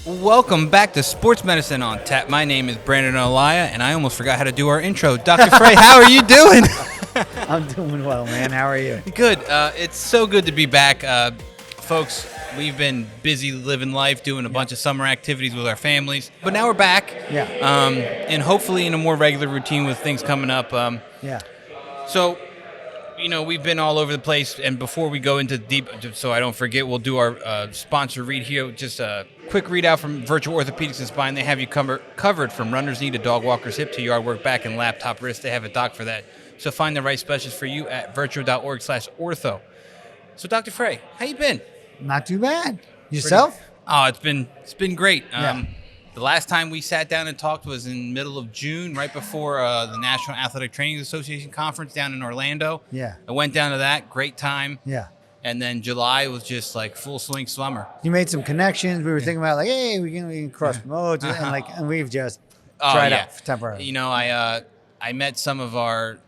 Welcome back to Sports Medicine on Tap. My name is Brandon Olaya, and I almost forgot how to do our intro. Dr. Frey, how are you doing? I'm doing well, man. How are you? Good. It's so good to be back. Folks, we've been busy living life, doing a bunch of summer activities with our families, but now we're back. Yeah. And hopefully in a more regular routine with things coming up. So, we've been all over the place, and before we go into deep, so I don't forget, we'll do our sponsor read here. Just a quick readout from Virtual Orthopedics and Spine. They have you covered from runner's knee to dog walker's hip to yard work, back, and laptop wrist. They have a doc for that. So find the right specialist for you at virtual.org/ortho. So, Dr. Frey, how you been? Not too bad. Yourself? It's been great. The last time we sat down and talked was in the middle of June, right before the National Athletic Training Association conference down in Orlando. Yeah. I went down to that. Great time. Yeah. And then July was just like full swing summer. You made some connections. We were thinking about hey, we can cross promote, and we've just dried up temporarily. I met some of our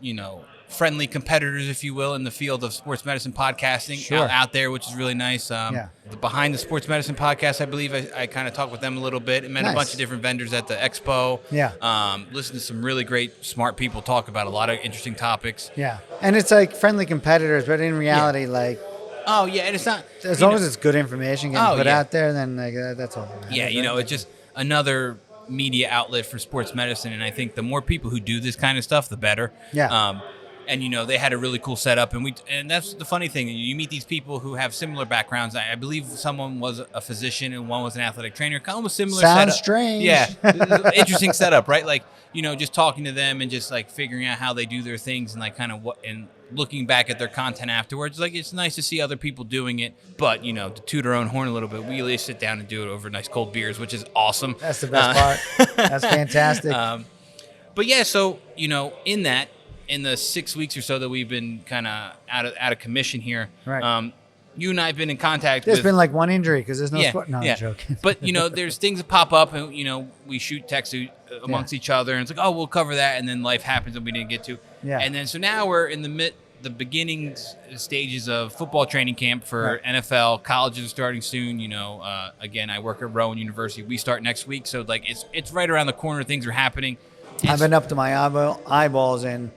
friendly competitors, if you will, in the field of sports medicine podcasting out there, which is really nice. The Behind the Sports Medicine podcast, I believe I kind of talked with them a little bit and met a bunch of different vendors at the expo. Yeah. Listened to some really great, smart people talk about a lot of interesting topics. Yeah. And it's like friendly competitors, but in reality, and it's not... As long as it's good information getting put out there, then that's all. Yeah, it's just another media outlet for sports medicine, and I think the more people who do this kind of stuff, the better. Yeah. And they had a really cool setup, and that's the funny thing. You meet these people who have similar backgrounds. I believe someone was a physician and one was an athletic trainer. Kind of a similar setup. Sounds strange. Yeah, interesting setup, right? Like just talking to them and just like figuring out how they do their things and like kind of and looking back at their content afterwards. Like it's nice to see other people doing it, but to toot our own horn a little bit, we really sit down and do it over nice cold beers, which is awesome. That's the best part. That's fantastic. But yeah, so in that. In the 6 weeks or so that we've been kind of out of commission here, right. You and I have been in contact. There's been like one injury because there's no sport. No, I'm joking. But there's things that pop up, and we shoot texts amongst each other, and it's like, oh, we'll cover that, and then life happens and we didn't get to. Yeah. And then so now we're in the beginning stages of football training camp for NFL. Colleges are starting soon. Again, I work at Rowan University. We start next week, so like it's right around the corner. Things are happening. I've been up to my eyeballs in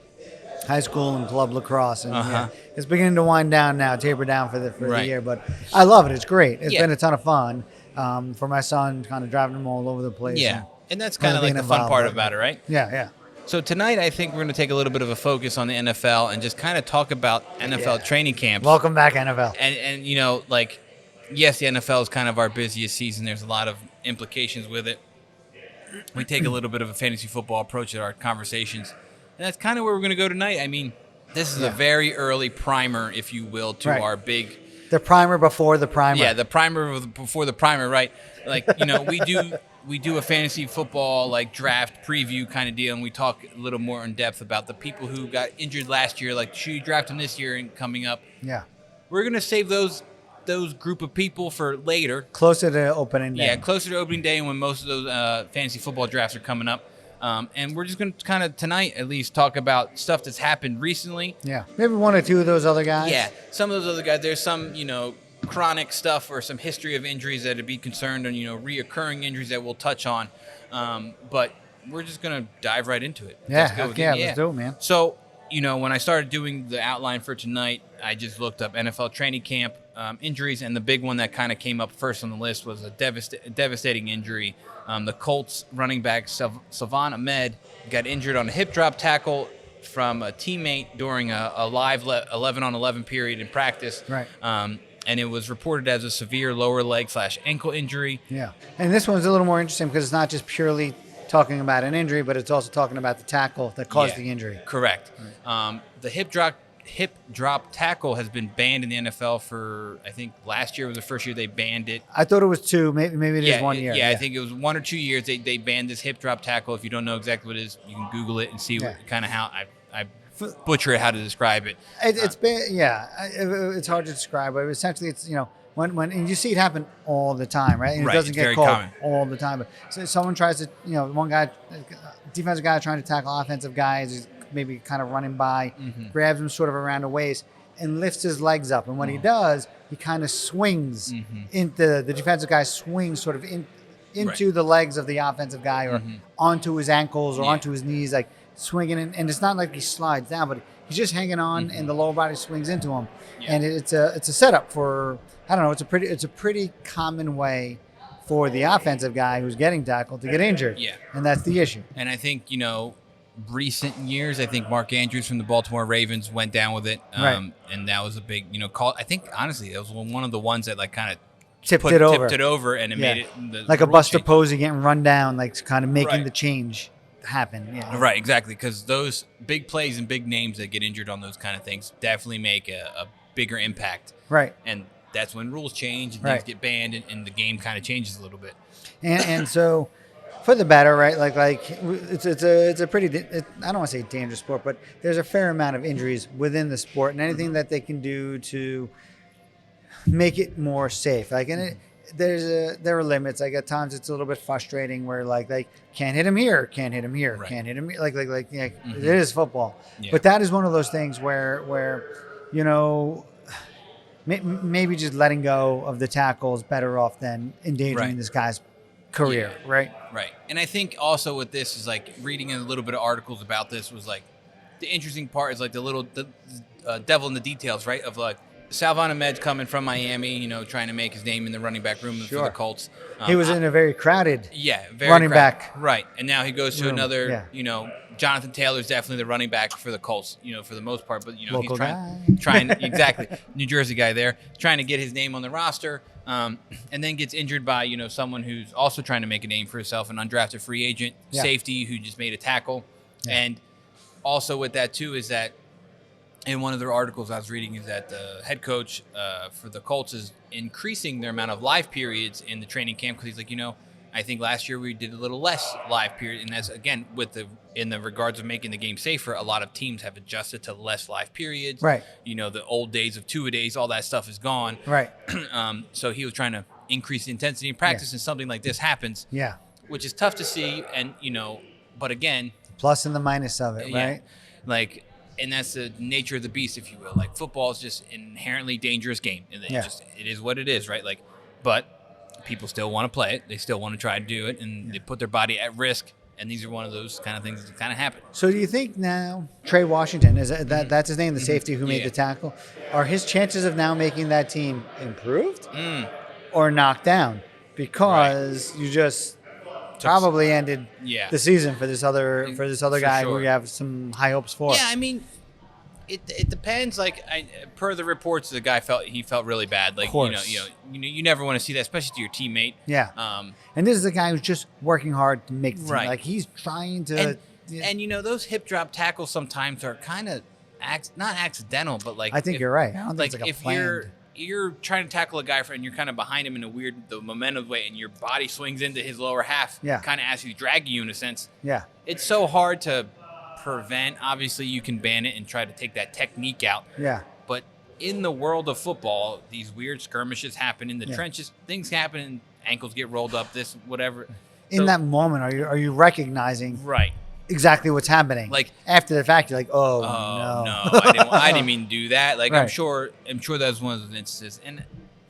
high school and club lacrosse, and it's beginning to wind down now, taper down for the year. But I love it; it's great. It's been a ton of fun for my son, kind of driving him all over the place. Yeah, and that's kind of like the fun part about it, right? Yeah. So tonight, I think we're going to take a little bit of a focus on the NFL and just kind of talk about NFL training camps. Welcome back, NFL. And yes, the NFL is kind of our busiest season. There's a lot of implications with it. We take a little bit of a fantasy football approach at our conversations. And that's kind of where we're going to go tonight. I mean, this is a very early primer, if you will, to our big... The primer before the primer. Yeah, the primer before the primer, right? Like, we do a fantasy football, like, draft preview kind of deal, and we talk a little more in depth about the people who got injured last year, like, should you draft them this year and coming up? Yeah. We're going to save those group of people for later. Closer to opening day. Yeah, closer to opening day and when most of those fantasy football drafts are coming up. And we're just going to kind of tonight at least talk about stuff that's happened recently. Yeah. Maybe one or two of those other guys. Yeah. Some of those other guys. There's some, chronic stuff or some history of injuries that would be concerned and, reoccurring injuries that we'll touch on. But we're just going to dive right into it. Yeah. Let's do it, man. So, when I started doing the outline for tonight, I just looked up NFL training camp injuries, and the big one that kind of came up first on the list was a devastating injury. The Colts running back Salvon Ahmed got injured on a hip drop tackle from a teammate during a live 11-on-11 period in practice. Right. And it was reported as a severe lower leg / ankle injury. Yeah. And this one's a little more interesting because it's not just purely talking about an injury, but it's also talking about the tackle that caused the injury. Correct. Right. The hip drop tackle has been banned in the NFL for, I think last year was the first year they banned it. I thought it was 2. Maybe it is 1 year. Yeah, I think it was 1 or 2 years they banned this hip drop tackle. If you don't know exactly what it is, you can Google it and see kind of how I butcher it, how to describe it. It's hard to describe, but essentially it's, when and you see it happen all the time, right? And right. It doesn't it's get very called common. all the time. But so someone tries to, one guy, defensive guy trying to tackle offensive guys, maybe kind of running by, grabs him sort of around the waist and lifts his legs up. And when he does, he kind of swings into the defensive guy swings sort of into the legs of the offensive guy or onto his ankles or onto his knees, like swinging. And it's not like he slides down, but he's just hanging on and the lower body swings into him. Yeah. And it's a setup for, I don't know, it's a pretty common way for the offensive guy who's getting tackled to get injured. Yeah. And that's the issue. And I think, recent years, I think Mark Andrews from the Baltimore Ravens went down with it. And that was a big, call. I think, honestly, that was one of the ones that, like, kind of tipped it over, and it made it like a Buster Posey getting run down, like kind of making the change happen. Yeah. Right, exactly, because those big plays and big names that get injured on those kind of things definitely make a bigger impact. Right. And that's when rules change and things get banned and the game kind of changes a little bit. And so for the better, right? Like it's a pretty, I don't want to say dangerous sport, but there's a fair amount of injuries within the sport, and anything that they can do to make it more safe. Like, and there are limits. Like at times it's a little bit frustrating where like they can't hit him here, can't hit him here, can't hit him here. Like it is football. Yeah. But that is one of those things where maybe just letting go of the tackle is better off than endangering this guy's career, right? Right. And I think also with this is like reading a little bit of articles about this was like the interesting part is like the devil in the details, right? Of like Salvon Ahmed coming from Miami, trying to make his name in the running back room for the Colts. He was in a very crowded very running back. Right. And now he goes to another, Jonathan Taylor's definitely the running back for the Colts, for the most part. But, local he's trying exactly, New Jersey guy there, trying to get his name on the roster, and then gets injured by, someone who's also trying to make a name for himself, an undrafted free agent, safety who just made a tackle. Yeah. And also with that, too, is that in one of their articles I was reading is that the head coach for the Colts is increasing their amount of live periods in the training camp because he's like, I think last year we did a little less live period, and that's again in the regards of making the game safer. A lot of teams have adjusted to less live periods. Right. The old days of two-a-days, all that stuff is gone. Right. So he was trying to increase the intensity in practice, and something like this happens. Yeah. Which is tough to see, and but again, plus and the minus of it, right? Like. And that's the nature of the beast, if you will. Like football is just an inherently dangerous game, and it is what it is, right? Like, but people still want to play it. They still want to try to do it, and they put their body at risk. And these are one of those kind of things that kind of happen. So, do you think now Trey Washington that's his name, the safety who made the tackle? Are his chances of now making that team improved or knocked down because you just probably ended the season for this other guy who we have some high hopes for? Yeah, I mean, it depends. Like per the reports, the guy felt really bad. Like you never want to see that, especially to your teammate. Yeah. And this is a guy who's just working hard to make the team. Like he's trying to. And those hip drop tackles sometimes are kind of not accidental, but like I think you're right. I don't think it's like if you're trying to tackle a guy and you're kind of behind him in the momentum way, and your body swings into his lower half, kind of as he's dragging you in a sense. Yeah. It's so hard to prevent. Obviously, you can ban it and try to take that technique out. Yeah. But in the world of football, these weird skirmishes happen in the trenches. Things happen, and ankles get rolled up. This whatever. In that moment, are you recognizing exactly what's happening? Like after the fact, you're like, oh no, I didn't mean to do that. Like I'm sure that was one of those instances, and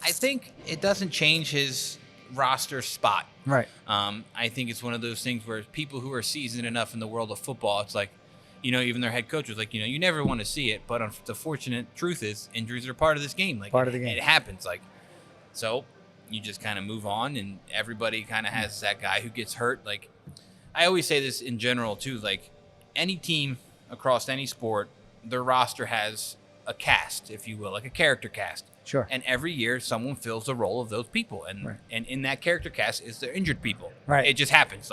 I think it doesn't change his roster spot. Right. I think it's one of those things where people who are seasoned enough in the world of football, it's like, even their head coach was like, you never want to see it, but the fortunate truth is injuries are part of this game. Like part of the game. It happens. Like, so you just kind of move on, and everybody kind of has that guy who gets hurt. Like, I always say this in general too, like any team across any sport, their roster has a cast, if you will, like a character cast. Sure. And every year someone fills the role of those people. And and in that character cast is the injured people. Right. It just happens.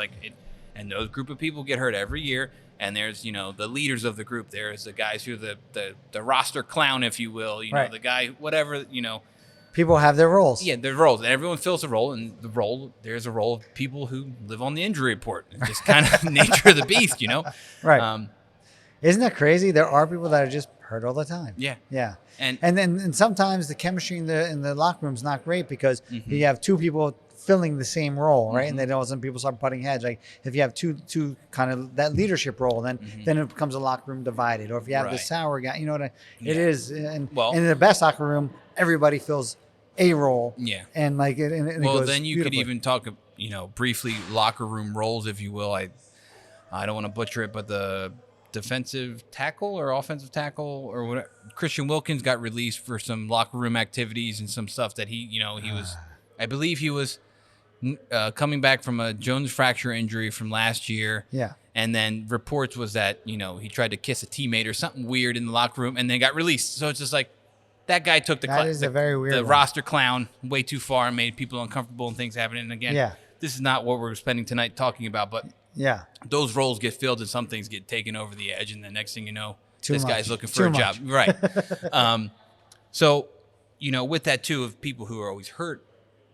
And those group of people get hurt every year. And there's, the leaders of the group. There's the guys who are the roster clown, if you will, the guy, whatever, People have their roles. Yeah, their roles. And everyone fills a role, and there's a role of people who live on the injury report. It's just kind of nature of the beast, Right. Isn't that crazy? There are people that are just hurt all the time. Yeah. Yeah. And sometimes the chemistry in the locker room is not great because you have two people filling the same role, right? And then all of a sudden people start butting heads. Like if you have two kind of that leadership role, then it becomes a locker room divided. Or if you have the sour guy, it is. And in the best locker room, everybody fills a role. Yeah. And like it then you could even talk briefly locker room roles, if you will. I don't want to butcher it, but the defensive tackle or offensive tackle or whatever, Christian Wilkins got released for some locker room activities and some stuff that he was, I believe he was coming back from a Jones fracture injury from last year. Yeah. And then reports was that, he tried to kiss a teammate or something weird in the locker room and then got released. So it's just like that guy took a very weird the one. roster clown way too far and made people uncomfortable and things happening. And again, this is not what we're spending tonight talking about, but those roles get filled and some things get taken over the edge. And the next thing you know, this guy's looking for a job. Right. So, with that too, of people who are always hurt,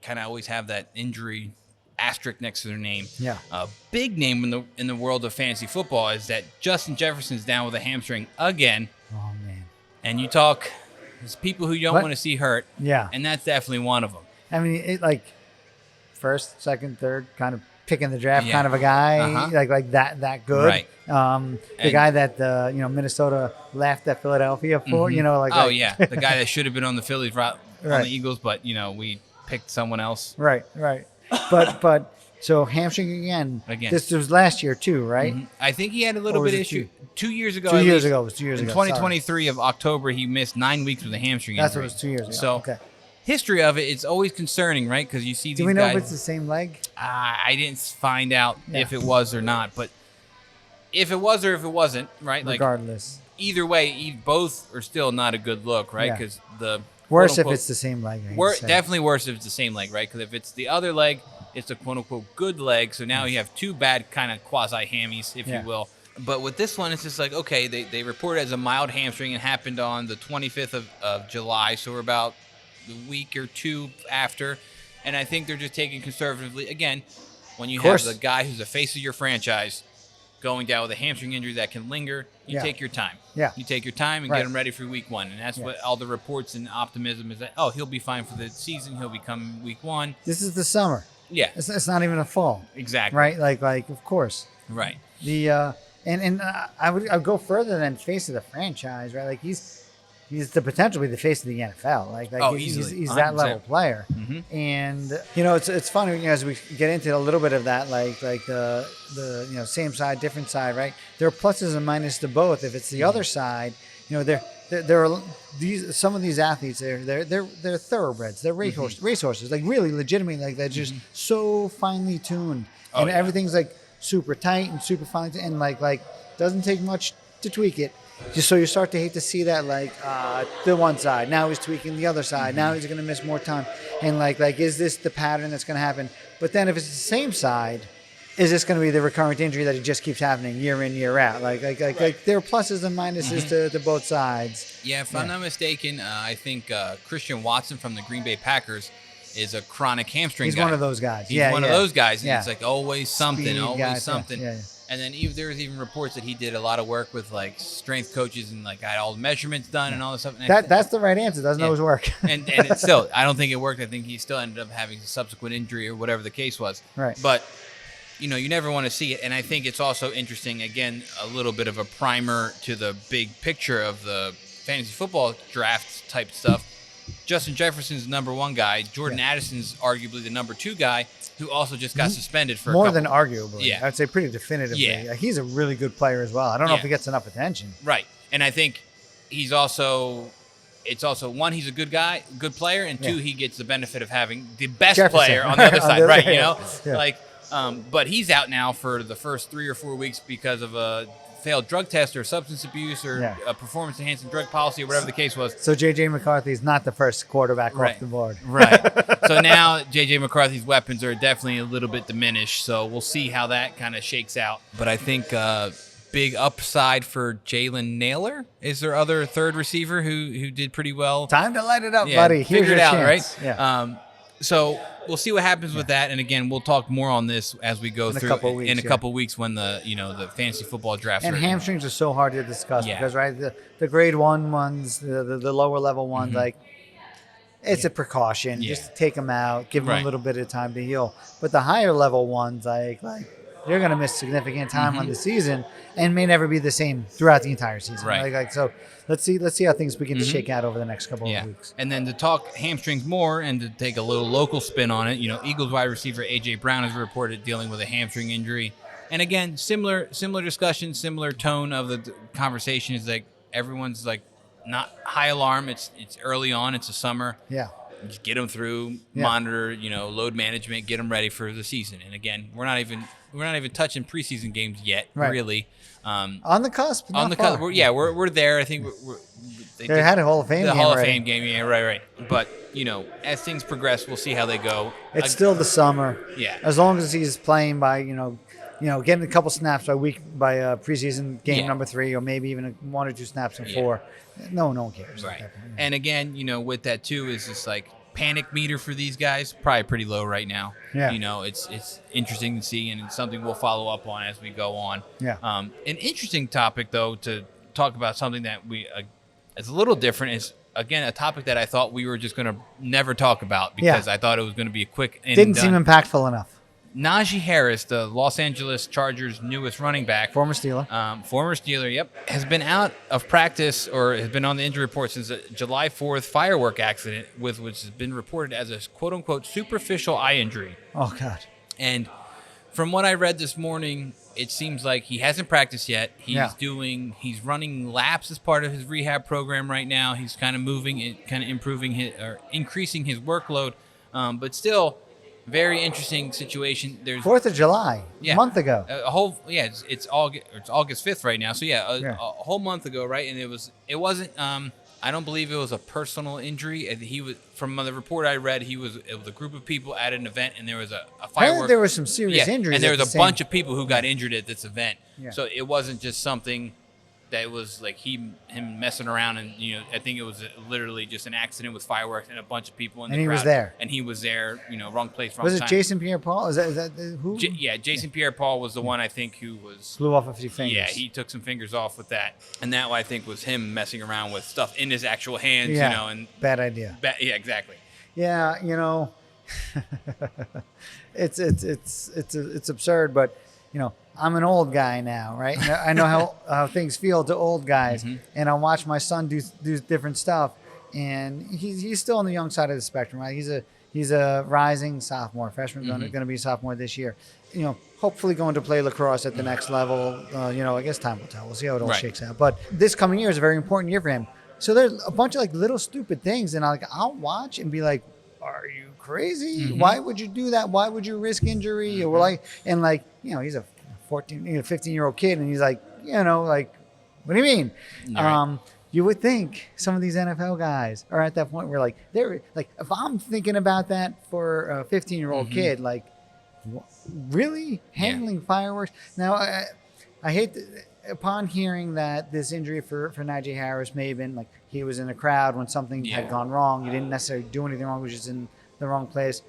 kind of always have that injury asterisk next to their name. Yeah. A big name in the world of fantasy football is that Justin Jefferson's down with a hamstring again. Oh man. And you talk, there's people who you don't want to see hurt. Yeah. And that's definitely one of them. I mean, it first, second, third, kind of picking the draft kind of a guy, like that good. Right. The guy that Minnesota laughed at Philadelphia for, the guy that should have been on the Phillies route on the Eagles, but we picked someone else. Right. But so hamstring again. This was last year too, right? Mm-hmm. I think he had a little bit issue 2 years ago. 2 years ago. It was 2 years in ago. 2023 of October, he missed 9 weeks with a hamstring injury. That's what it was 2 years ago. So history of it, it's always concerning, right? Because you see these guys. Do we know if it's the same leg? I didn't find out if it was or not, but if it was or if it wasn't, right? Regardless. Either way, both are still not a good look, right? Because worse if it's the same leg. Definitely worse if it's the same leg, right? Because if it's the other leg, it's a quote-unquote good leg. So now you have two bad kind of quasi-hammies, if you will. But with this one, it's just like, okay, they report it as a mild hamstring. It happened on the 25th of July. So we're about a week or two after. And I think they're just taking conservatively. Again, when you have the guy who's the face of your franchise going down with a hamstring injury that can linger, you take your time. Yeah. You take your time and get him ready for week one. And that's what all the reports and optimism is that, he'll be fine for the season. He'll be coming week one. This is the summer. Yeah. It's not even a fall. Exactly. Right? Like of course. Right. I would go further than face of the franchise, right? Like he's the potential to be the face of the NFL. He's that level player. Mm-hmm. And it's funny as we get into a little bit of that, like the same side, different side, right? There are pluses and minuses to both. If it's the other side, there are some of these athletes. They're thoroughbreds. They're racehorses, like really legitimately, like they're just so finely tuned, and everything's like super tight and super finely tuned, and like doesn't take much to tweak it. Just so you start to hate to see that, the one side. Now he's tweaking the other side. Now he's going to miss more time. And like, is this the pattern that's going to happen? But then if it's the same side, is this going to be the recurrent injury that it just keeps happening year in, year out? Like there are pluses and minuses to both sides. Yeah, if I'm not mistaken, I think Christian Watson from the Green Bay Packers is a chronic hamstring guy. He's one of those guys. He's one of those guys. And it's like always something, Speed always guys. something. Yeah. And then there's even reports that he did a lot of work with strength coaches and got all the measurements done and all this stuff. And that's the right answer. Doesn't always work. and it's still, I don't think it worked. I think he still ended up having a subsequent injury or whatever the case was. Right. But you never want to see it. And I think it's also interesting, again, a little bit of a primer to the big picture of the fantasy football draft type stuff. Justin Jefferson's the number one guy. Jordan Addison's arguably the number two guy, who also just got suspended for more than arguably. Yeah. I'd say pretty definitively. Yeah. He's a really good player as well. I don't know if he gets enough attention. Right. And I think it's also one, he's a good guy, good player, and two, he gets the benefit of having the best player on the other side. Right. But he's out now for the first 3 or 4 weeks because of a failed drug test or substance abuse or a performance-enhancing drug policy or whatever the case was. So J.J. McCarthy is not the first quarterback off the board. Right. So now J.J. McCarthy's weapons are definitely a little bit diminished. So we'll see how that kind of shakes out. But I think big upside for Jalen Naylor. Is there other third receiver who did pretty well? Time to light it up, buddy. Here's your chance. Right? Yeah. So we'll see what happens with that, and again, we'll talk more on this as we go through in a couple weeks when the fantasy football drafts. And hamstrings are so hard to discuss because the grade 1 ones, the lower level ones, it's a precaution. Just take them out, give them a little bit of time to heal. But the higher level ones, you're going to miss significant time on the season and may never be the same throughout the entire season. Right. So let's see how things begin to shake out over the next couple of weeks. And then to talk hamstrings more and to take a little local spin on it, Eagles wide receiver A.J. Brown has reported dealing with a hamstring injury. And again, similar discussion, similar tone of the conversation is like everyone's like not high alarm. It's early on. It's the summer. Yeah. Just get them through, monitor, load management, get them ready for the season. And again, we're not even touching preseason games yet, really. On the cusp. On the cusp. We're there. I think they had a Hall of Fame game. The Hall of Fame game, yeah, right. But as things progress, we'll see how they go. It's still the summer. Yeah. As long as he's playing by getting a couple snaps by preseason game number 3, or maybe even 1 or 2 snaps in 4. No one cares. Right. And again, with that too is just like panic meter for these guys probably pretty low right now. Yeah. It's interesting to see, and it's something we'll follow up on as we go on. Yeah. An interesting topic though to talk about, something that is a little different, is again a topic that I thought we were just going to never talk about because I thought it was going to be a quick. Didn't seem impactful enough. Najee Harris, the Los Angeles Chargers' newest running back. Former Steeler. Has been out of practice or has been on the injury report since a July 4th firework accident, which has been reported as a quote-unquote superficial eye injury. Oh, God. And from what I read this morning, it seems like he hasn't practiced yet. He's running laps as part of his rehab program right now. He's kind of increasing his workload, but still. Very interesting situation. There's 4th of July, a month ago. It's August 5th right now. So a whole month ago, right? And it wasn't. I don't believe it was a personal injury. He was, from the report I read, it was a group of people at an event, and there was a firework. There were some serious injuries, and there was a bunch of people who got injured at this event. Yeah. So it wasn't just something that was like him messing around, and I think it was literally just an accident with fireworks and a bunch of people in the crowd. And he was there. Wrong place, wrong time. Was it Jason Pierre-Paul? Is that who? Jason Pierre-Paul was the one I think who blew off a few fingers. Yeah, he took some fingers off with that, and that I think was him messing around with stuff in his actual hands. Yeah, and bad idea. Yeah, exactly. Yeah, it's absurd, but I'm an old guy now, right? I know how things feel to old guys, and I watch my son do different stuff, and he's still on the young side of the spectrum, right? He's a rising sophomore, freshman, going to be a sophomore this year. Hopefully going to play lacrosse at the next level. I guess time will tell. We'll see how it all shakes out. But this coming year is a very important year for him. So there's a bunch of little stupid things, and I'll watch and be like, "Are you crazy? Why would you do that? Why would you risk injury?" Or he's a 15-year-old kid, and he's like, what do you mean? Right. You would think some of these NFL guys are at that point where they're like, if I'm thinking about that for a 15-year-old kid, really handling fireworks. Now, I hate upon hearing that this injury for Najee Harris may have been he was in a crowd when something had gone wrong. You didn't necessarily do anything wrong, which is in the wrong place.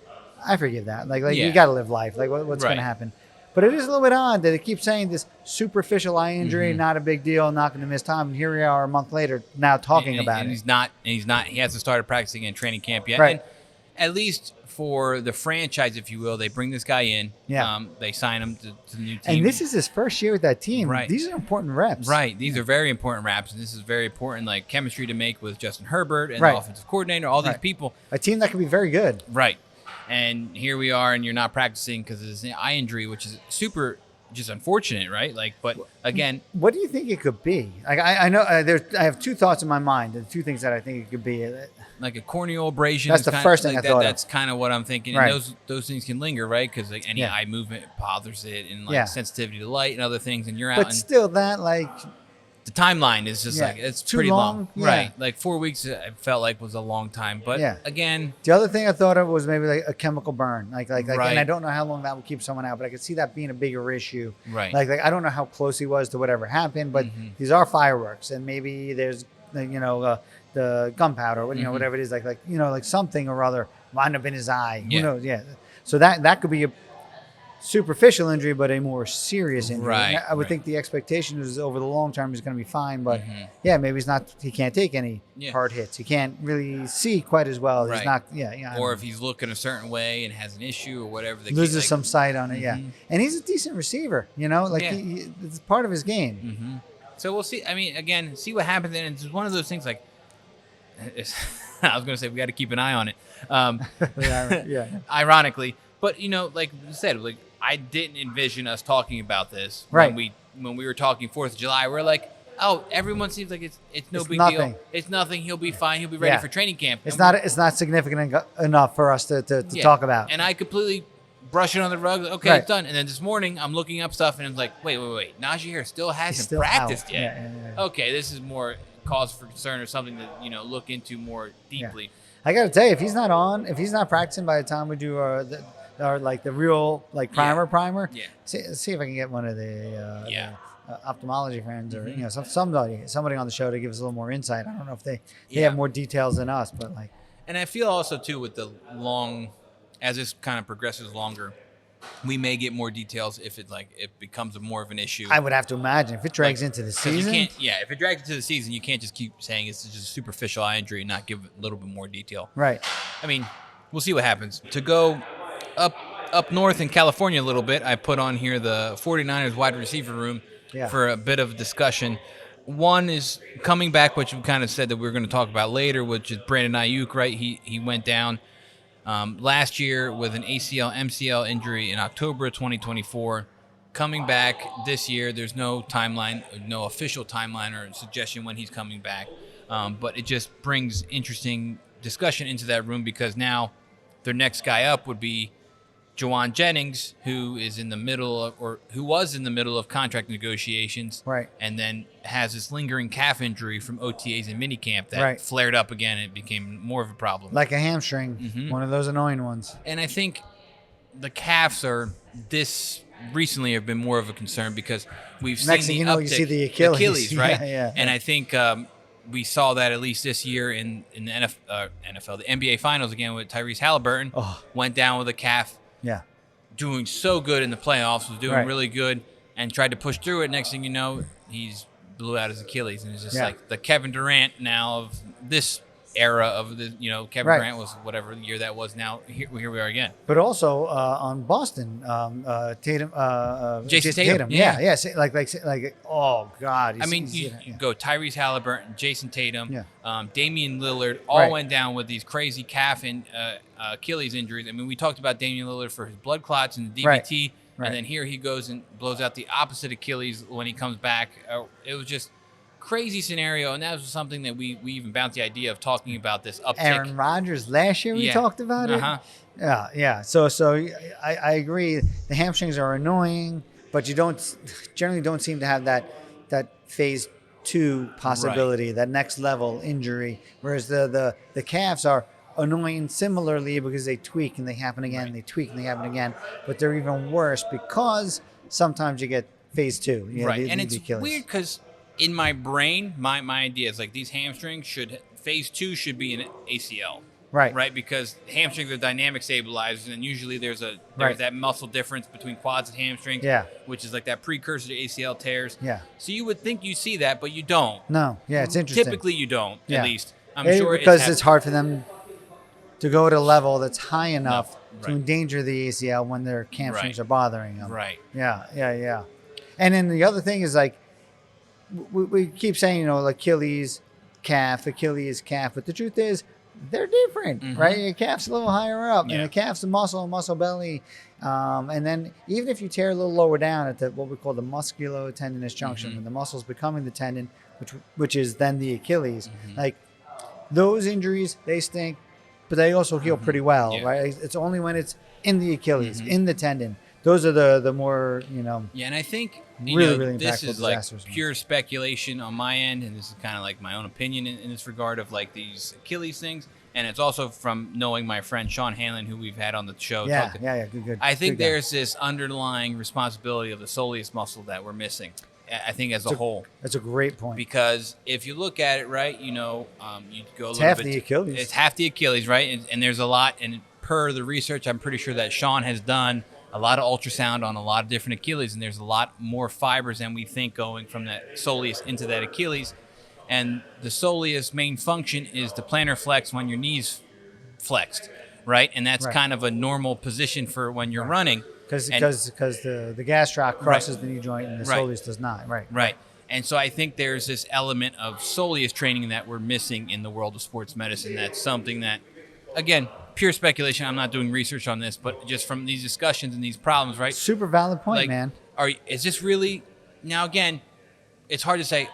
I forgive that. You got to live life. What's going to happen? But it is a little bit odd that it keeps saying this superficial eye injury, not a big deal, not going to miss time. And here we are a month later now talking about it. He's not. He hasn't started practicing in training camp yet. Right. And at least for the franchise, if you will, they bring this guy in. Yeah. They sign him to the new team. And this is his first year with that team. Right. These are important reps. Right. These are very important reps. And this is very important, chemistry to make with Justin Herbert and the offensive coordinator, all these people. A team that could be very good. Right. And here we are, and you're not practicing because of this eye injury, which is super just unfortunate, right? But again, what do you think it could be? I know I have two thoughts in my mind. The two things that I think it could be. Like a corneal abrasion. That's the first thing I thought. That's kind of what I'm thinking. Right. And those things can linger, right? Because any eye movement bothers it, and sensitivity to light and other things, and you're out. But still, that the timeline is just it's too pretty long. Yeah. Right. 4 weeks I felt like was a long time. But again, the other thing I thought of was maybe a chemical burn. Right. And I don't know how long that would keep someone out, but I could see that being a bigger issue. Right. I don't know how close he was to whatever happened, but these are fireworks, and maybe there's the gunpowder, whatever it is, like something or other wound up in his eye. Who knows? Yeah. So that could be superficial injury, but a more serious injury. Right. I would think the expectation is over the long term he's going to be fine, but maybe he can't take any hard hits. He can't really see quite as well. Right. He's not, or if he's looking a certain way and has an issue or whatever. Loses some sight on it, And he's a decent receiver, it's part of his game. So we'll see. I mean, again, see what happens. And it's one of those things like, I was going to say we got to keep an eye on it. Ironically. But, like you said, like I didn't envision us talking about this when we were talking 4th of July. We're like, oh, everyone seems like it's no big deal. It's nothing. He'll be fine. He'll be ready for training camp. It's not significant enough for us to talk about. And I completely brush it on the rug. Okay, it's done. And then this morning I'm looking up stuff and it's like, wait. Najee Harris still hasn't practiced yet. Okay, this is more cause for concern or something to look into more deeply. I got to tell you, if he's not practicing by the time we do the real primer. Yeah. See if I can get one of the ophthalmology friends or somebody on the show to give us a little more insight. I don't know if they have more details than us, but like. And I feel also too with the as this kind of progresses longer, we may get more details if it becomes more of an issue. I would have to imagine if it drags into the season. If it drags into the season, you can't just keep saying it's just a superficial eye injury and not give a little bit more detail. Right. I mean, we'll see what happens. To go up north in California a little bit, I put on here the 49ers wide receiver room for a bit of discussion. One is coming back, which we kind of said that we were going to talk about later, which is Brandon Ayuk, right? He went down last year with an ACL, MCL injury in October of 2024. Coming back this year, there's no timeline, no official timeline or suggestion when he's coming back. But it just brings interesting discussion into that room because now their next guy up would be Juwan Jennings, who was in the middle of contract negotiations, right? And then has this lingering calf injury from OTAs and minicamp that flared up again. And it became more of a problem, like a hamstring, one of those annoying ones. And I think the calves recently have been more of a concern because we've seen the uptick, you see the Achilles, right? Yeah. And I think we saw that at least this year in the NFL, the NBA Finals again with Tyrese Halliburton went down with a calf. Yeah, doing so good in the playoffs, was doing really good, and tried to push through it. Next thing you know, he's blew out his Achilles, and it's just like the Kevin Durant now of this era of the Kevin Durant was whatever year that was. Now here we are again. But also on Boston, Tatum, Jason Tatum. Yeah. Like oh God. I mean, you go Tyrese Halliburton, Jason Tatum, Damian Lillard, all went down with these crazy calf and Achilles injuries. I mean, we talked about Damian Lillard for his blood clots and the DVT, and then here he goes and blows out the opposite Achilles when he comes back. It was just crazy scenario, and that was something that we even bounced the idea of talking about this uptick. Aaron Rodgers last year we talked about it. Yeah. So I agree. The hamstrings are annoying, but you generally don't seem to have that phase 2 possibility, that next level injury. Whereas the calves are annoying similarly because they tweak and they happen again, they tweak and they happen again, but they're even worse because sometimes you get phase 2. And it's weird because in my brain, my idea is like these hamstrings phase 2 should be an ACL. Right. Because hamstrings are dynamic stabilizers, and usually there's that muscle difference between quads and hamstrings, which is like that precursor to ACL tears. Yeah. So you would think you see that, but you don't. No. Yeah, it's interesting. Typically you don't, at least. I'm sure because it's hard for them to go to a level that's high enough to endanger the ACL when their hamstrings are bothering them. Right. Yeah. And then the other thing is like, we keep saying, Achilles, calf, but the truth is they're different, right? Your calf's a little higher up, and the calf's a muscle belly. And then even if you tear a little lower down at what we call the musculotendinous junction, when the muscle's becoming the tendon, which is then the Achilles, like those injuries, they stink, but they also heal pretty well, right? It's only when it's in the Achilles, in the tendon. Those are the more, Yeah, and I think really this impactful is like disasters. pure speculation on my end, and this is kind of like my own opinion in this regard of like these Achilles things. And it's also from knowing my friend Sean Hanlon, who we've had on the show. Yeah, good. I think good there's this underlying responsibility of the soleus muscle that we're missing. I think as a whole. That's a great point. Because if you look at it, right, you go a little half bit. The Achilles. It's half the Achilles, right? And there's a lot. And per the research, I'm pretty sure that Sean has done a lot of ultrasound on a lot of different Achilles, and there's a lot more fibers than we think going from that soleus into that Achilles. And the soleus' main function is the plantar flex when your knee's flexed, right? And that's kind of a normal position for when you're running. Because the gastroc crosses the knee joint and the soleus does not. Right. And so I think there's this element of soleus training that we're missing in the world of sports medicine. That's something that, again, pure speculation. I'm not doing research on this, but just from these discussions and these problems, right? Super valid point, man. Is this really, now again, it's hard to say,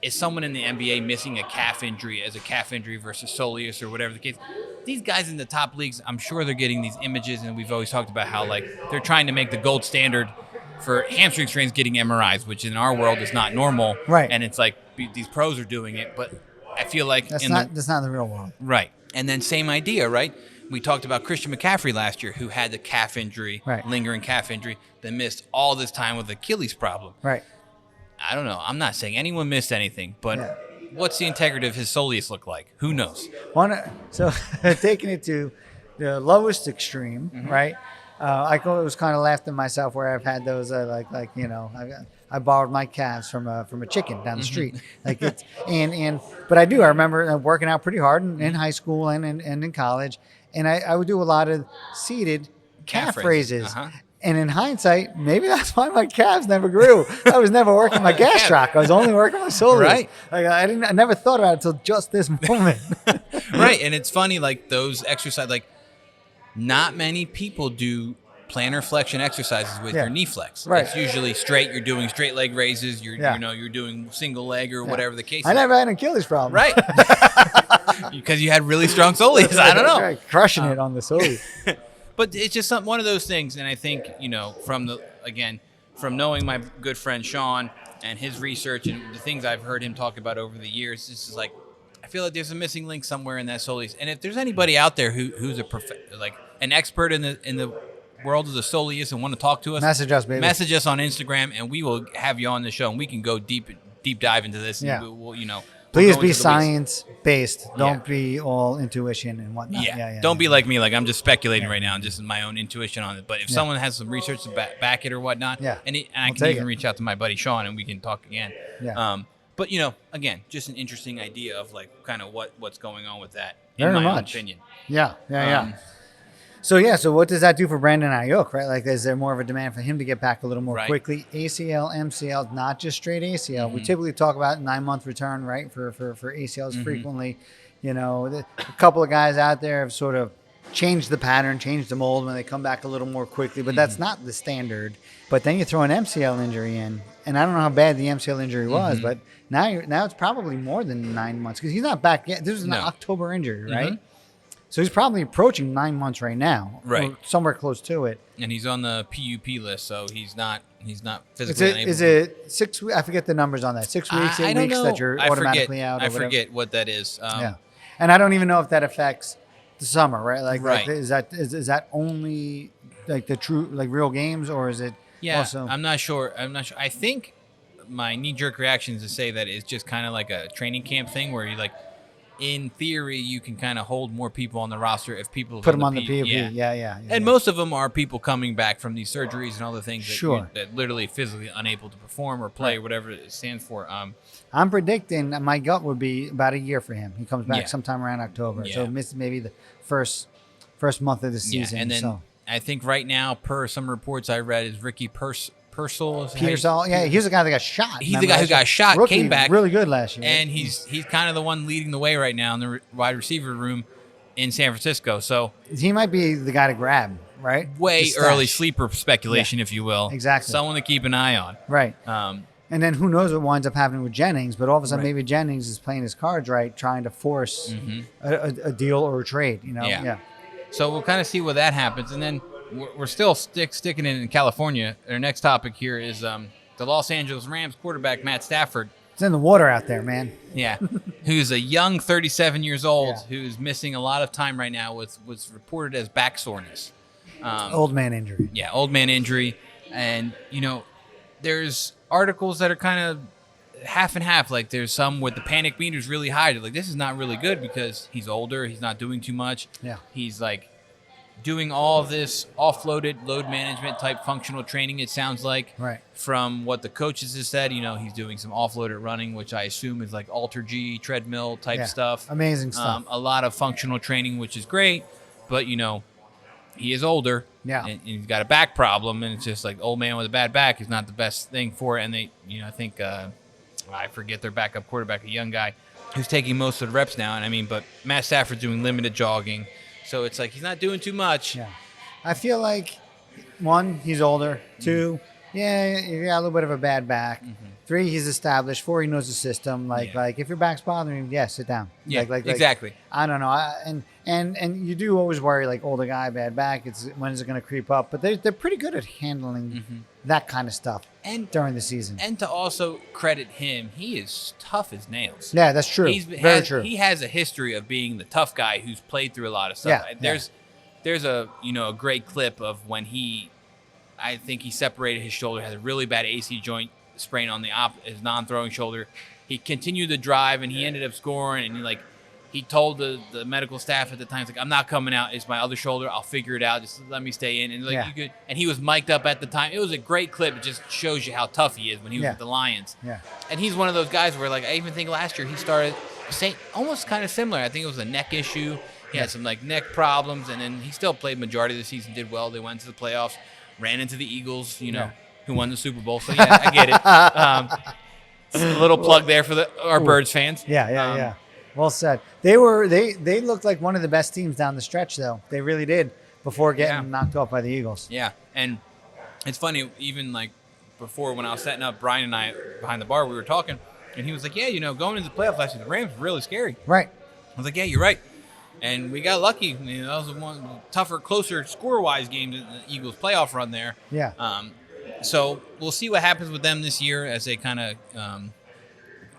is someone in the NBA missing a calf injury as a calf injury versus soleus or whatever the case? These guys in the top leagues, I'm sure they're getting these images, and we've always talked about how they're trying to make the gold standard for hamstring strains getting MRIs, which in our world is not normal. Right. And it's like these pros are doing it, but I feel like that's not the real world. Right. And then same idea, right? We talked about Christian McCaffrey last year, who had the calf injury, lingering calf injury, that missed all this time with Achilles problem. Right. I don't know. I'm not saying anyone missed anything, but what's the integrity of his soleus look like? Who knows? So taking it to the lowest extreme, right? I was kind of laughed at myself where I've had those I borrowed my calves from a chicken down the street, but I remember working out pretty hard in high school and in college, and I would do a lot of seated calf raises. And in hindsight, maybe that's why my calves never grew. I was never working my gastroc. I was only working my soleus. Right. I never thought about it until just this moment. Right. And it's funny, those exercises, not many people do plantar flexion exercises with your knee flex. Right. It's usually straight. You're doing straight leg raises. You're doing single leg or whatever the case is. I never had an Achilles problem. Right. Because you had really strong soleus. I don't know. Right. Crushing it on the soleus. But it's just one of those things, and I think from knowing my good friend Sean and his research and the things I've heard him talk about over the years, this is I feel like there's a missing link somewhere in that soleus. And if there's anybody out there who's an expert in the world of the soleus and want to talk to us, message us, baby. Message us on Instagram, and we will have you on the show, and we can go deep dive into this. Yeah. And we'll Please be science-based. Don't be all intuition and whatnot. Don't be like me. I'm just speculating right now and just my own intuition on it. But if someone has some research to back it or whatnot, and I can even reach out to my buddy Sean and we can talk again. Yeah. But, again, just an interesting idea of kind of what's going on with that, in my own opinion. Yeah. So what does that do for Brandon Ayuk, right? Is there more of a demand for him to get back a little more quickly? ACL, MCL, not just straight ACL. We typically talk about 9-month return, right, for ACLs frequently. A couple of guys out there have sort of changed the pattern, changed the mold when they come back a little more quickly, but that's not the standard. But then you throw an MCL injury in, and I don't know how bad the MCL injury was, but now it's probably more than 9 months because he's not back yet. This is an October injury, right? So he's probably approaching 9 months right now, or somewhere close to it. And he's on the PUP list, so he's not physically unable. Is it 6 weeks? I forget the numbers on that. 6 weeks, 8 weeks that you're automatically out. I forget what that is. And I don't even know if that affects the summer, right? Is that only the true real games, or is it? Yeah, also? I'm not sure. I think my knee-jerk reaction is to say that it's just kind of like a training camp thing where you in theory, you can kind of hold more people on the roster if people put them on the PUP. Yeah. And most of them are people coming back from these surgeries and all the things that literally physically unable to perform or play, whatever it stands for. I'm predicting my gut would be about a year for him. He comes back sometime around October, so maybe the first month of the season. And then I think right now, per some reports I read, is Ricky Pearsall. Pearsall, he's the guy that got shot. He's the guy who got shot, Rookie, came back really good last year, and he's kind of the one leading the way right now in the wide receiver room in San Francisco. So he might be the guy to grab, right? Way early sleeper speculation, if you will. Exactly, someone to keep an eye on. Right. And then who knows what winds up happening with Jennings? But all of a sudden, maybe Jennings is playing his cards right, trying to force a deal or a trade. Yeah. So we'll kind of see what that happens, and then. We're still sticking in California. Our next topic here is the Los Angeles Rams quarterback, Matt Stafford. It's in the water out there, man. Yeah. Who's a young 37 years old who's missing a lot of time right now with what's reported as back soreness. Old man injury. Yeah, old man injury. And, there's articles that are kind of half and half. There's some with the panic meters really high. They're this is not really good because he's older. He's not doing too much. Yeah. He's doing all this offloaded load management type functional training, it sounds like. Right. From what the coaches have said, he's doing some offloaded running, which I assume is like Alter G, treadmill type stuff. Amazing stuff. A lot of functional training, which is great. But, he is older. Yeah. And he's got a back problem. And it's just like old man with a bad back is not the best thing for it. And they, I think, I forget their backup quarterback, a young guy who's taking most of the reps now. And but Matt Stafford's doing limited jogging. So it's like he's not doing too much. Yeah. I feel like, 1, he's older. 2, you got a little bit of a bad back. 3, he's established. 4, he knows the system. Like if your back's bothering you, sit down. Yeah, like exactly. I don't know. And you do always worry, like, older guy, bad back. When is it going to creep up? But they're pretty good at handling that kind of stuff during the season. And to also credit him, he is tough as nails. Yeah, that's true. Very true. He has a history of being the tough guy who's played through a lot of stuff. Yeah, there's a a great clip of when I think he separated his shoulder, has a really bad AC joint sprain on his non-throwing shoulder. He continued to drive and he ended up scoring, and he told the medical staff at the time, I'm not coming out. It's my other shoulder. I'll figure it out. Just let me stay in. And you could, and he was mic'd up at the time. It was a great clip. It just shows you how tough he is when he was with the Lions. Yeah. And he's one of those guys where I even think last year he started almost kind of similar. I think it was a neck issue. He had some neck problems, and then he still played majority of the season, did well. They went to the playoffs, ran into the Eagles, who won the Super Bowl. So yeah, I get it. A little plug there for our Birds fans. Yeah. Well said. They looked like one of the best teams down the stretch, though. They really did before getting knocked off by the Eagles. Yeah, and it's funny, even before when I was setting up, Brian and I behind the bar, we were talking, and he was like, "Yeah, going into the playoffs last year, the Rams were really scary." Right. I was like, "Yeah, you're right." And we got lucky. That was one tougher, closer score-wise games in the Eagles' playoff run there. Yeah. So we'll see what happens with them this year as they kind of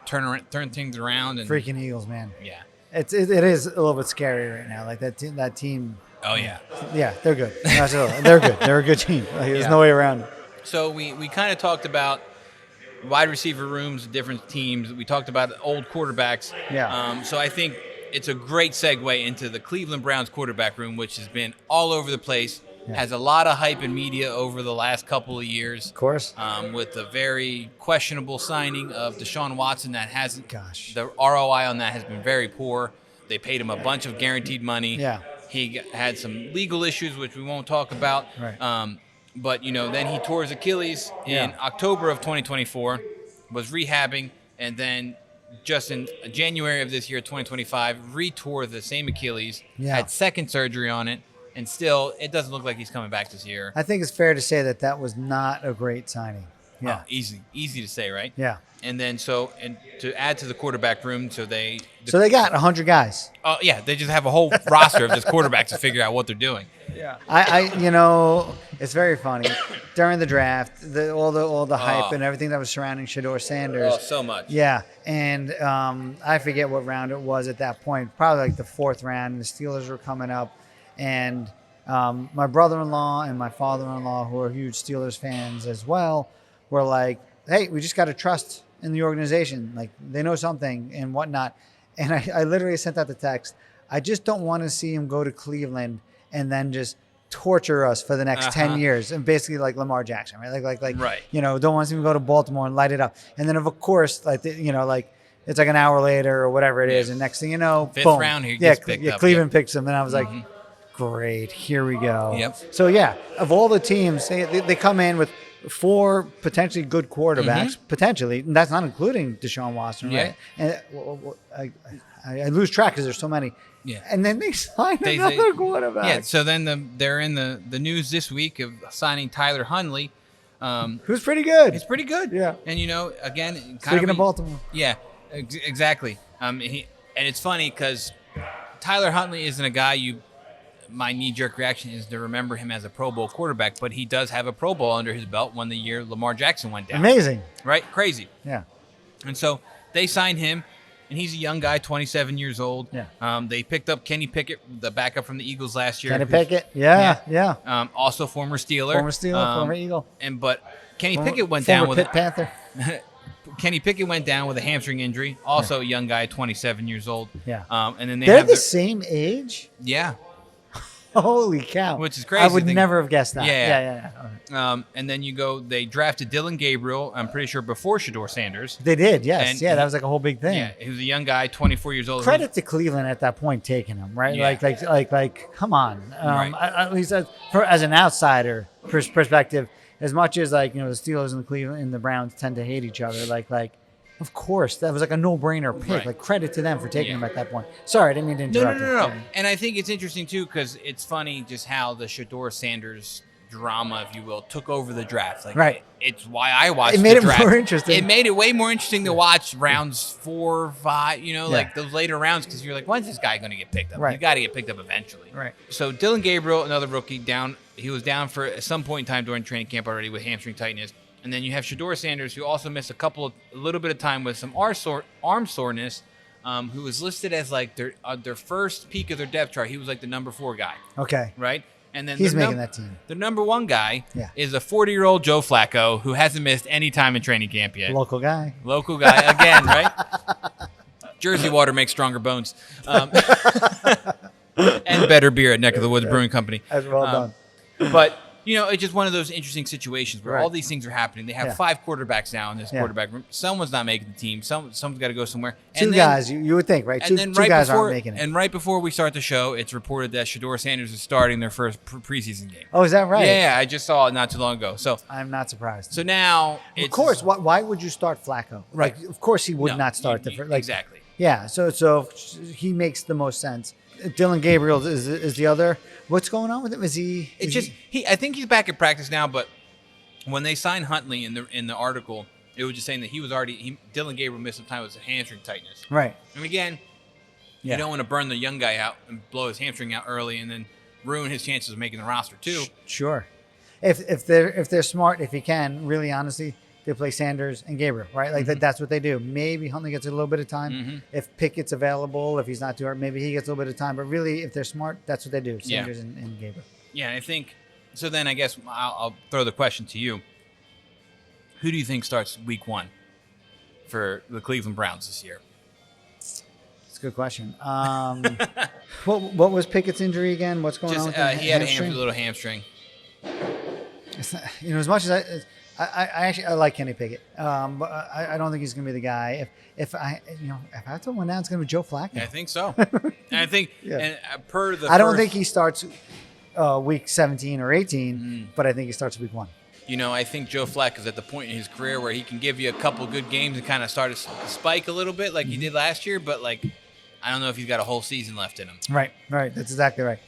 turn things around. And freaking Eagles, man. Yeah. It is a little bit scary right now. Like that team. Oh yeah. Yeah, they're good. They're good. They're a good team. There's no way around it. So we kind of talked about wide receiver rooms, different teams. We talked about old quarterbacks. Yeah. So I think it's a great segue into the Cleveland Browns quarterback room, which has been all over the place. Has a lot of hype in media over the last couple of years. Of course. With the very questionable signing of Deshaun Watson that hasn't. Gosh. The ROI on that has been very poor. They paid him a bunch of guaranteed money. Yeah. He had some legal issues, which we won't talk about. Right. But, then he tore his Achilles in October of 2024, was rehabbing, and then just in January of this year, 2025, re-tore the same Achilles, had second surgery on it. And still, it doesn't look like he's coming back this year. I think it's fair to say that was not a great signing. Yeah. Easy to say, right? Yeah. And then and to add to the quarterback room, they got 100 guys. Oh yeah, they just have a whole roster of just quarterbacks to figure out what they're doing. Yeah. I it's very funny. During the draft, all the hype and everything that was surrounding Shedeur Sanders. Oh, so much. Yeah. And I forget what round it was at that point. Probably like the 4th round, and the Steelers were coming up. And my brother-in-law and my father-in-law, who are huge Steelers fans as well, were like, hey, we just got to trust in the organization. Like, they know something and whatnot. And I literally sent out the text, I just don't want to see him go to Cleveland and then just torture us for the next 10 years. And basically like Lamar Jackson, right? Like right. Don't want to see him go to Baltimore and light it up. And then, of course, it's like an hour later or whatever it is. And next thing you know, 5th boom. round, he gets picked up. Cleveland picks him. And I was like, great, here we go. Yep. So, of all the teams, they come in with 4 potentially good quarterbacks, potentially. And that's not including Deshaun Watson, right? And I lose track because there's so many. Yeah. And then they sign another quarterback. Yeah, so then they're in the news this week of signing Tyler Huntley. Who's pretty good. He's pretty good. Yeah. And, again. Speaking of Baltimore. Yeah, exactly. And it's funny because Tyler Huntley isn't a guy my knee-jerk reaction is to remember him as a Pro Bowl quarterback, but he does have a Pro Bowl under his belt when the year Lamar Jackson went down. Amazing. Right? Crazy. Yeah. And so they signed him, and he's a young guy, 27 years old. Yeah. They picked up Kenny Pickett, the backup from the Eagles last year. Kenny Pickett? Yeah. Also former Steeler. Former Eagle. But Kenny Pickett went down with Pitt Panther. Kenny Pickett went down with a hamstring injury. Also a young guy, 27 years old. Yeah. And then they're the same age? Yeah. Holy cow. Which is crazy. I would never have guessed that. Yeah. All right. And then they drafted Dylan Gabriel, I'm pretty sure before Shador Sanders. They did, yes. And that was like a whole big thing. Yeah, he was a young guy, 24 years old. Credit to Cleveland at that point taking him, right? Yeah. Like, come on. Right. At least as an outsider perspective, as much as like, the Steelers and the Cleveland and the Browns tend to hate each other, like of course, that was like a no-brainer pick. Right. Like, credit to them for taking him at that point. Sorry, I didn't mean to interrupt. No. And I think it's interesting, too, because it's funny just how the Shador Sanders drama, if you will, took over the draft. Like, right. It's why I watched it. It made the draft. More interesting. It made it way more interesting to watch rounds 4, 5, like those later rounds, because you're like, when's this guy going to get picked up? Right. He's got to get picked up eventually. Right. So Dylan Gabriel, another rookie, he was down for at some point in time during training camp already with hamstring tightness. And then you have Shador Sanders, who also missed a little bit of time with some arm soreness, who was listed as like their first peak of their depth chart. He was like the number 4 guy. Okay. Right? And then he's making that team. The number 1 guy is a 40-year-old Joe Flacco who hasn't missed any time in training camp yet. Local guy again, right? Jersey water makes stronger bones. And better beer at Neck of the Woods Brewing Company. That's well done. But it's just one of those interesting situations where all these things are happening. They have 5 quarterbacks now in this quarterback room. Someone's not making the team. Someone's got to go somewhere. Two guys, you would think, right? Two guys aren't making it. And right before we start the show, it's reported that Shador Sanders is starting their first preseason game. Oh, is that right? Yeah, I just saw it not too long ago. So I'm not surprised. So now, of course, why would you start Flacco? Right. Like, of course, he would not start the first. Like, exactly. Yeah. So he makes the most sense. Dylan Gabriel is the other. What's going on with him? I think he's back at practice now, but when they signed Huntley in the article, it was just saying that Dylan Gabriel missed some time with his hamstring tightness. Right. And again, you don't want to burn the young guy out and blow his hamstring out early and then ruin his chances of making the roster too. Sure. If they're smart, if he can, really honestly, they play Sanders and Gabriel, right? Like that's what they do. Maybe Huntley gets a little bit of time. Mm-hmm. If Pickett's available, if he's not too hurt, maybe he gets a little bit of time. But really, if they're smart, that's what they do, Sanders and Gabriel. Yeah, I think – so then I guess I'll throw the question to you. Who do you think starts week 1 for the Cleveland Browns this year? That's a good question. What was Pickett's injury again? What's going on with him? He had a little hamstring. It's not, as much as I actually like Kenny Pickett, but I don't think he's going to be the guy. If I have to win down, it's going to be Joe Flacco. I think so. And I think I don't think he starts week 17 or 18, but I think he starts week 1. I think Joe Flacco is at the point in his career where he can give you a couple good games and kind of start a spike a little bit like he did last year, but like I don't know if he's got a whole season left in him. Right. That's exactly right.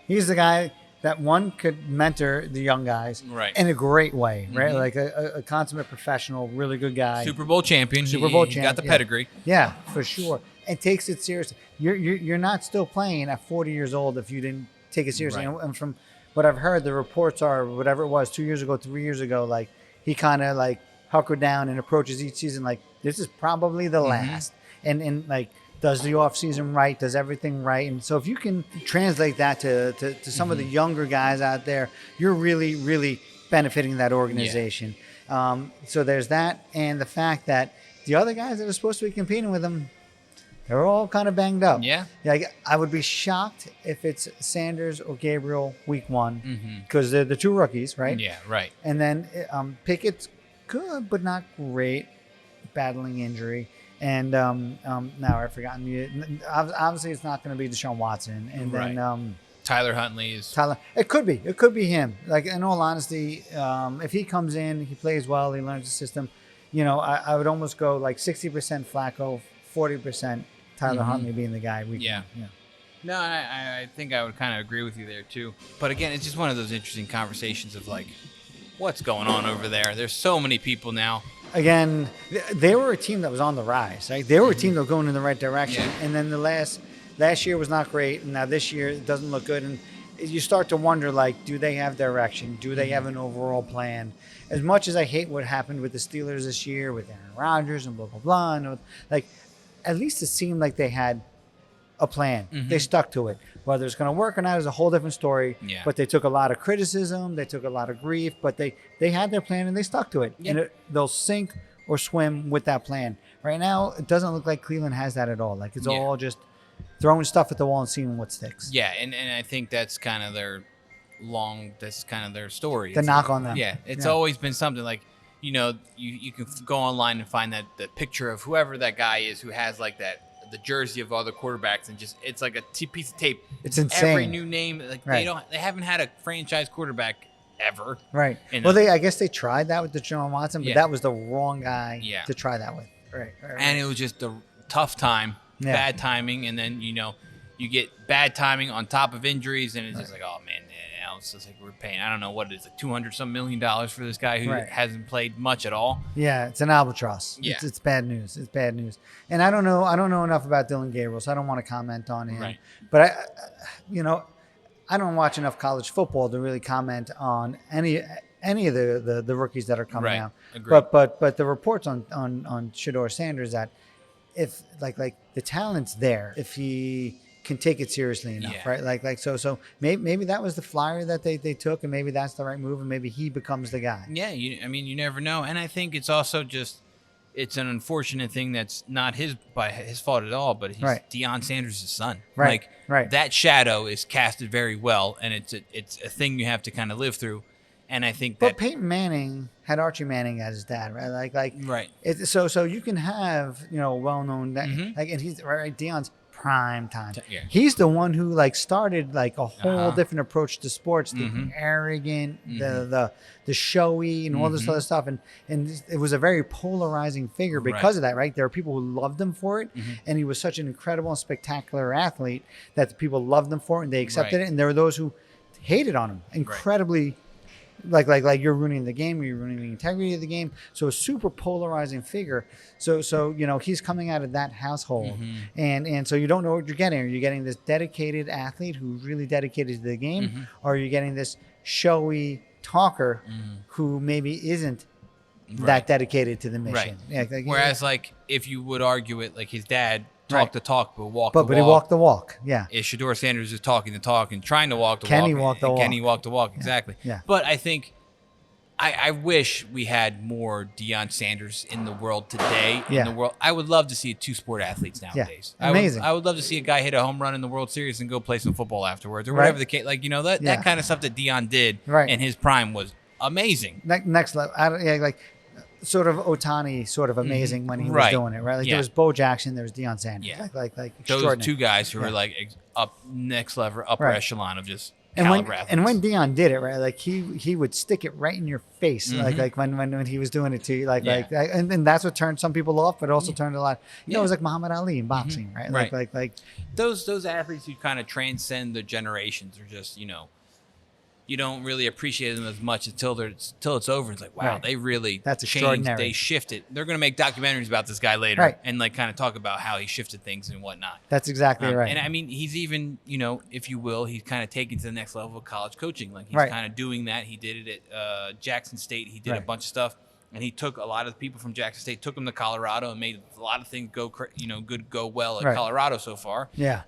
He's the guy that could mentor the young guys in a great way, right? Mm-hmm. Like a consummate professional, really good guy. Super Bowl champion. He got the pedigree. Yeah, for sure. And takes it seriously. You're not still playing at 40 years old if you didn't take it seriously. Right. And from what I've heard, the reports are whatever it was 2 years ago, 3 years ago, like he kind of like hunkered down and approaches each season like this is probably the last. And like does the offseason right, does everything right. And so if you can translate that to some of the younger guys out there, you're really, really benefiting that organization. Yeah. So there's that. And the fact that the other guys that are supposed to be competing with them, they're all kind of banged up. Yeah. I would be shocked if it's Sanders or Gabriel week 1 because they're the 2 rookies, right? Yeah, right. And then Pickett's good, but not great, battling injury. And now I've forgotten. Obviously, it's not going to be Deshaun Watson. And then Tyler Huntley is. It could be him. Like in all honesty, if he comes in, he plays well, he learns the system. I would almost go like 60% Flacco, 40% Tyler Huntley being the guy. Yeah. No, I think I would kind of agree with you there too. But again, it's just one of those interesting conversations of like, what's going on over there? There's so many people now. Again, they were a team that was on the rise. Right? They were a team that was going in the right direction. Yeah. And then the last year was not great, and now this year it doesn't look good. And you start to wonder, like, do they have direction? Do they have an overall plan? As much as I hate what happened with the Steelers this year with Aaron Rodgers and blah, blah, blah, and like, at least it seemed like they had a plan. They stuck to it. Whether it's going to work or not is a whole different story. Yeah. But they took a lot of criticism. They took a lot of grief. But they had their plan and they stuck to it. Yeah. And they'll sink or swim with that plan. Right now, it doesn't look like Cleveland has that at all. Like it's all just throwing stuff at the wall and seeing what sticks. Yeah, and I think that's kind of their story. The knock on them. Yeah, it's always been something like, you can go online and find that picture of whoever that guy is who has like the jersey of other quarterbacks, and just it's like a piece of tape. It's insane. Every new name, like they haven't had a franchise quarterback ever. Right. Well, I guess they tried that with Deshaun Watson, but that was the wrong guy to try that with. Right. And it was just a tough time, bad timing, and then you get bad timing on top of injuries, and it's just like, oh man. It's just like we're paying, I don't know what it is, like $200 million for this guy who hasn't played much at all. Yeah, it's an albatross. Yeah. It's bad news. It's bad news. And I don't know enough about Dylan Gabriel, so I don't want to comment on him. Right. But I don't watch enough college football to really comment on any of the rookies that are coming out. Agreed. But the reports on Shedeur Sanders that if like the talent's there, if he can take it seriously enough, right? Like so maybe that was the flyer that they took, and maybe that's the right move, and maybe he becomes the guy. Yeah, you never know, and I think it's also just it's an unfortunate thing that's not his fault at all, but he's Deion Sanders' son. Right. That shadow is casted very well, and it's a thing you have to kind of live through, and I think that. But Peyton Manning had Archie Manning as his dad, right? Right. So you can have well-known and he's right. Deion's prime time. Yeah. He's the one who started a whole different approach to sports, the arrogant, the showy, and all this other stuff, and it was a very polarizing figure because of that, right? There were people who loved him for it, and he was such an incredible and spectacular athlete that the people loved him for it and they accepted it, and there were those who hated on him incredibly. Like you're ruining the game, or you're ruining the integrity of the game. So a super polarizing figure. So he's coming out of that household, and so you don't know what you're getting. Are you getting this dedicated athlete who's really dedicated to the game, or are you getting this showy talker who maybe isn't that dedicated to the mission? Right. Yeah, whereas if you would argue it, like his dad. Talk the talk, but walk the walk. But he walked the walk, yeah. Shedeur Sanders is talking the talk and trying to walk the walk. Can he walk the walk? Can he walk the walk? Exactly. Yeah. But I think I wish we had more Deion Sanders in the world today. In the world, I would love to see two-sport athletes nowadays. Yeah. Amazing. I would love to see a guy hit a home run in the World Series and go play some football afterwards, or whatever the case. That kind of stuff that Deion did in his prime was amazing. Next level. Sort of Ohtani, sort of amazing when he was doing it, right? There was Bo Jackson, there was Deion Sanders, those two guys who were up next level, upper echelon of just and when Deion did it, right? He would stick it right in your face, like when he was doing it to you, and that's what turned some people off, but also turned a lot. It was like Muhammad Ali in boxing, right? Like those athletes who kind of transcend the generations are just you don't really appreciate them as much until it's over. It's like, wow, they really changed. They shifted. They're going to make documentaries about this guy later and kind of talk about how he shifted things and whatnot. That's exactly right. And I mean, he's even, if you will, he's kind of taken to the next level of college coaching. He's kind of doing that. He did it at Jackson State. He did a bunch of stuff. And he took a lot of people from Jackson State, took them to Colorado, and made a lot of things go well at Colorado so far. Yeah.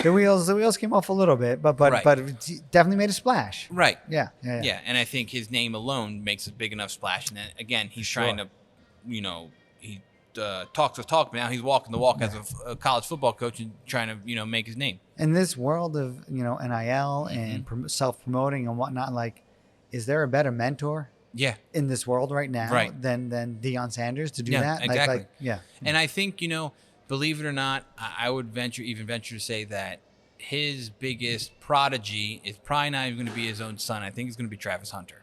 The wheels came off a little bit, but it definitely made a splash. Right. Yeah. And I think his name alone makes a big enough splash. And then again, he's trying to, he talks the talk. Now he's walking the walk as a college football coach and trying to, make his name. In this world of NIL and self-promoting and whatnot, is there a better mentor? Yeah. In this world right now than Deion Sanders to do that? Exactly. Yeah. And I think believe it or not, I would venture to say that his biggest prodigy is probably not even going to be his own son. I think it's going to be Travis Hunter.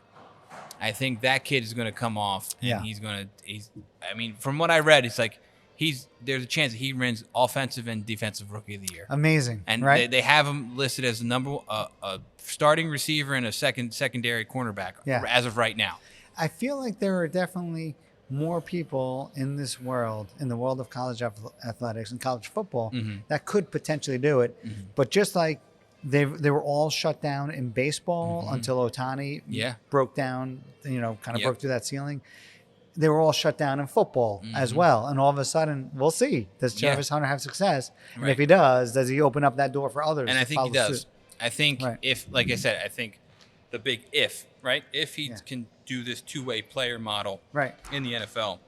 I think that kid is going to come off, and I mean, from what I read, it's there's a chance that he wins offensive and defensive rookie of the year. Amazing. And they have him listed as a starting receiver and a secondary cornerback as of right now. I feel like there are definitely more people in this world, in the world of college athletics and college football, that could potentially do it. But just like they were all shut down in baseball until Ohtani broke down, broke through that ceiling. They were all shut down in football as well. And all of a sudden, we'll see. Does Travis Hunter have success? Right. And if he does he open up that door for others? And I think he does. I think if, like I said, I think the big if, right? If he can do this two-way player model in the NFL,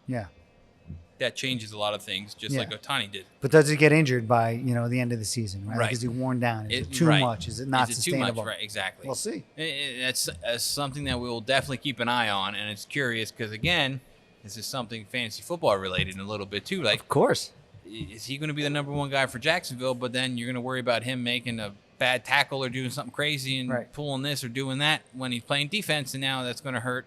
that changes a lot of things, just like Ohtani did. But does he get injured by the end of the season? Right? Like, is he worn down? Is it too much? Is it not sustainable? Too much? Right, exactly. We'll see. That's something that we will definitely keep an eye on, and it's curious because again, this is something fantasy football related in a little bit too. Like, of course, is he going to be the number one guy for Jacksonville? But then you're going to worry about him making a bad tackle or doing something crazy and pulling this or doing that when he's playing defense, and now that's going to hurt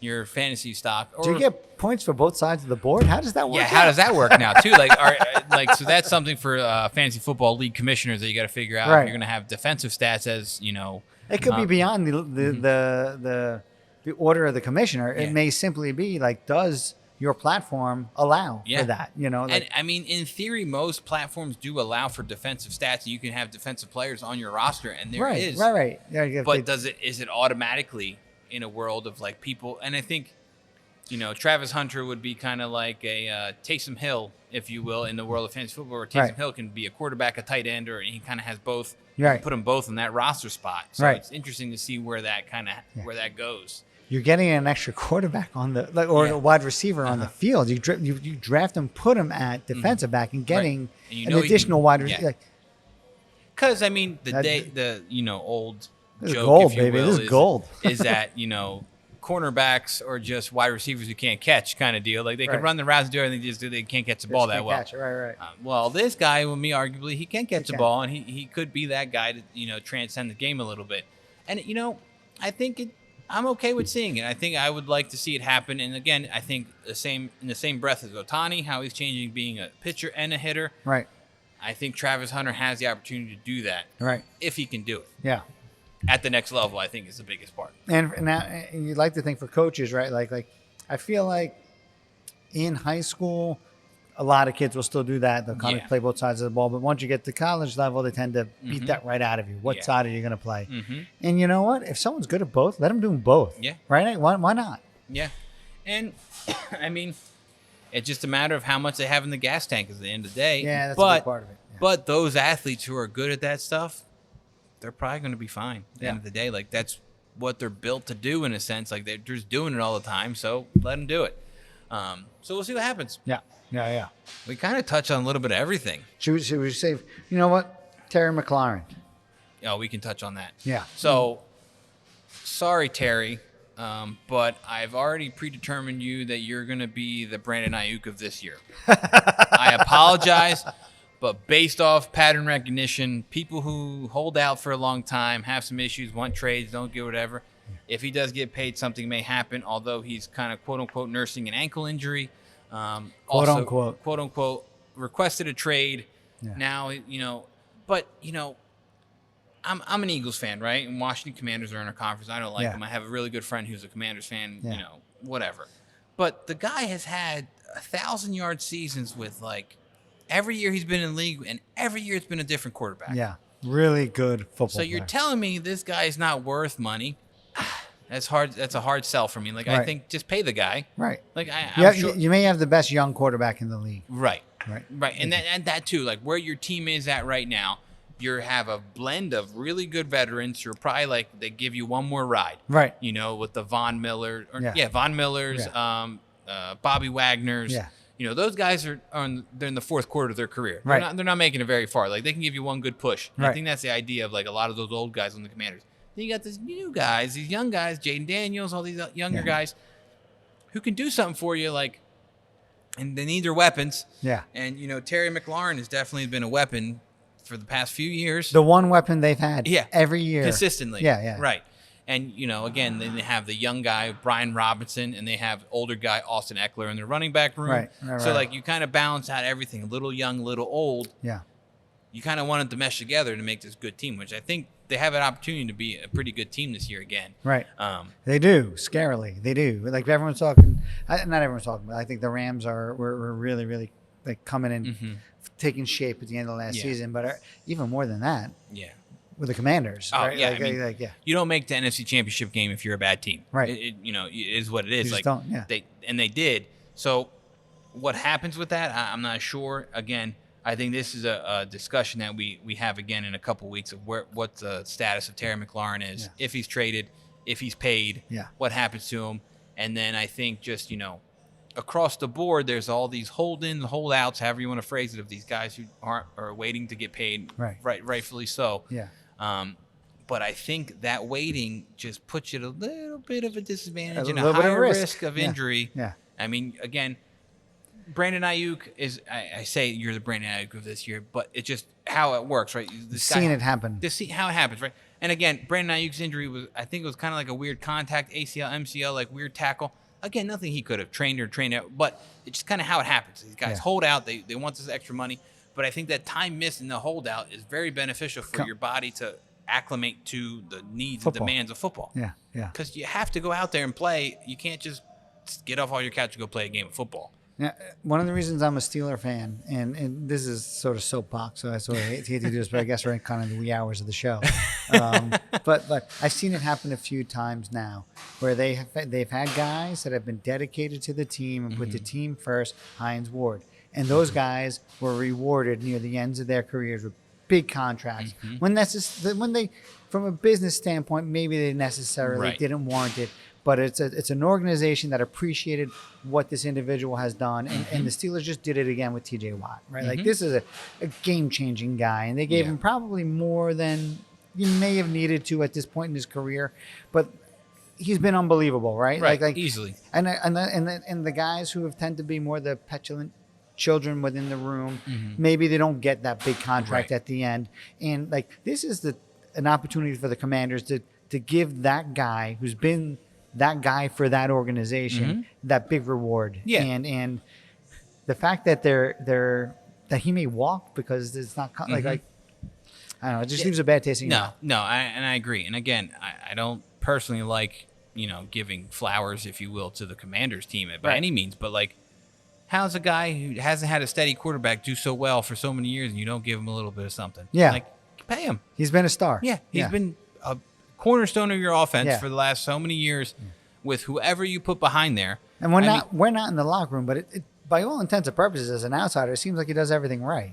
your fantasy stock. Or, do you get points for both sides of the board? How does that work? Yeah, how does that work now too? So that's something for fantasy football league commissioners that you got to figure out. If you're going to have defensive stats as it could be beyond the order of the commissioner. It may simply be like, does your platform allow for that? And I mean, in theory, most platforms do allow for defensive stats. You can have defensive players on your roster, and there is right. Yeah, but is it automatically in a world of like people? And I think Travis Hunter would be kind of like a Taysom Hill, if you will, in the world of fantasy football, where Taysom Hill can be a quarterback, a tight end, or he kind of has both. Put them both in that roster spot. So it's interesting to see where that where that goes. You're getting an extra quarterback on a wide receiver on the field. You draft him, put him at defensive back, and getting an additional wide receiver. Because I mean, old this joke, gold, if you baby. will, This is gold. is that cornerbacks or just wide receivers who can't catch kind of deal. Like they can run the routes and do everything, they can't catch the ball that well. Catch it. Right. Well, this guy, with me, arguably, he can catch the ball, and he could be that guy to transcend the game a little bit. And I think I'm okay with seeing it. I think I would like to see it happen. And again, I think in the same breath as Ohtani, how he's changing being a pitcher and a hitter. Right. I think Travis Hunter has the opportunity to do that. Right. If he can do it. Yeah. At the next level, I think is the biggest part. And now you'd like to think for coaches, right? Like I feel like in high school, a lot of kids will still do that. They'll kind of play both sides of the ball. But once you get to college level, they tend to beat that right out of you. What side are you going to play? And you know what? If someone's good at both, let them do them both. Yeah. Right? Why not? Yeah. And, I mean, it's just a matter of how much they have in the gas tank at the end of the day. Yeah, that's a big part of it. Yeah. But those athletes who are good at that stuff, they're probably going to be fine at the end of the day. Like, that's what they're built to do in a sense. Like, they're just doing it all the time, so let them do it. So we'll see what happens. Yeah. We kind of touch on a little bit of everything. Should we say, you know what? Terry McLaurin. Oh, we can touch on that. Yeah. So, sorry, Terry, but I've already predetermined you that you're going to be the Brandon Ayuk of this year. I apologize, but based off pattern recognition, people who hold out for a long time, have some issues, want trades, don't get whatever. If he does get paid, something may happen, although he's kind of quote-unquote nursing an ankle injury. Quote-unquote, requested a trade. Yeah. Now, but, I'm an Eagles fan, right? And Washington Commanders are in a conference. I don't like them. I have a really good friend who's a Commanders fan, whatever. But the guy has had 1,000-yard seasons with, like, every year he's been in the league, and every year it's been a different quarterback. Yeah, really good football So you're telling me this guy is not worth money? That's hard. That's a hard sell for me. Like, I think just pay the guy. Right. Like, I'm sure you may have the best young quarterback in the league. Right. And that too, like where your team is at right now, you have a blend of really good veterans. You're probably like, they give you one more ride. Right. With the Von Miller, Von Millers, Bobby Wagner's. Yeah. Those guys they're in the fourth quarter of their career. Right. They're not making it very far. Like, they can give you one good push. Right. I think that's the idea of like a lot of those old guys on the Commanders. Then you got these new guys, these young guys, Jaden Daniels, all these younger guys who can do something for you, like, and they need their weapons. Yeah. And, Terry McLaurin has definitely been a weapon for the past few years. The one weapon they've had every year. Consistently. Yeah. Right. And, again, then they have the young guy, Brian Robinson, and they have older guy, Austin Eckler, in their running back room. Right. So, like, you kind of balance out everything, a little young, a little old. Yeah. You kind of want it to mesh together to make this good team, which I think they have an opportunity to be a pretty good team this year again. Right. They do, scarily. They do. Like, everyone's talking, not everyone's talking, but I think the Rams were really, really like coming in, taking shape at the end of last season. But even more than that, with the Commanders. Oh, right? Yeah. You don't make the NFC Championship game if you're a bad team. Right. It is what it is. You like, just don't, they did. So what happens with that, I'm not sure. Again, I think this is a discussion that we have again in a couple weeks of what the status of Terry McLaurin is, if he's traded, if he's paid, what happens to him. And then I think just, across the board, there's all these holdouts, however you want to phrase it, of these guys who are waiting to get paid, rightfully so. Yeah. But I think that waiting just puts you at a little bit of a disadvantage and a higher risk of injury. Yeah. I mean, again, Brandon Ayuk is, I say you're the Brandon Ayuk of this year, but it's just how it works, right? Seeing it happen. How it happens, right? And again, Brandon Ayuk's injury was, I think it was kind of like a weird contact, ACL, MCL, like weird tackle. Again, nothing he could have trained out, but it's just kind of how it happens. These guys hold out. They want this extra money. But I think that time missed in the holdout is very beneficial for your body to acclimate to the needs and demands of football. Yeah. Because you have to go out there and play. You can't just get off all your couch and go play a game of football. Now, one of the reasons I'm a Steeler fan, and this is sort of soapbox, so I sort of hate to do this, but I guess we're in kind of the wee hours of the show. But I've seen it happen a few times now, where they've had guys that have been dedicated to the team and put the team first, Hines Ward, and those guys were rewarded near the ends of their careers with big contracts. When they, from a business standpoint, maybe they necessarily didn't warrant it. But it's an organization that appreciated what this individual has done, and the Steelers just did it again with T.J. Watt, right? Like, this is a game-changing guy, and they gave him probably more than you may have needed to at this point in his career, but he's been unbelievable, right? Like easily. And the guys who have tend to be more the petulant children within the room, maybe they don't get that big contract at the end, and like this is an opportunity for the Commanders to give that guy who's been that guy for that organization that big reward. And the fact that that he may walk because it's not like I don't know, it just leaves a bad taste in your mouth. I agree. And again, I don't personally like giving flowers, if you will, to the Commanders team by any means, but like, how's a guy who hasn't had a steady quarterback do so well for so many years and you don't give him a little bit of something? Like, pay him. He's been a star. He's been a cornerstone of your offense for the last so many years with whoever you put behind there. And we're not in the locker room, but it by all intents and purposes, as an outsider, it seems like he does everything right.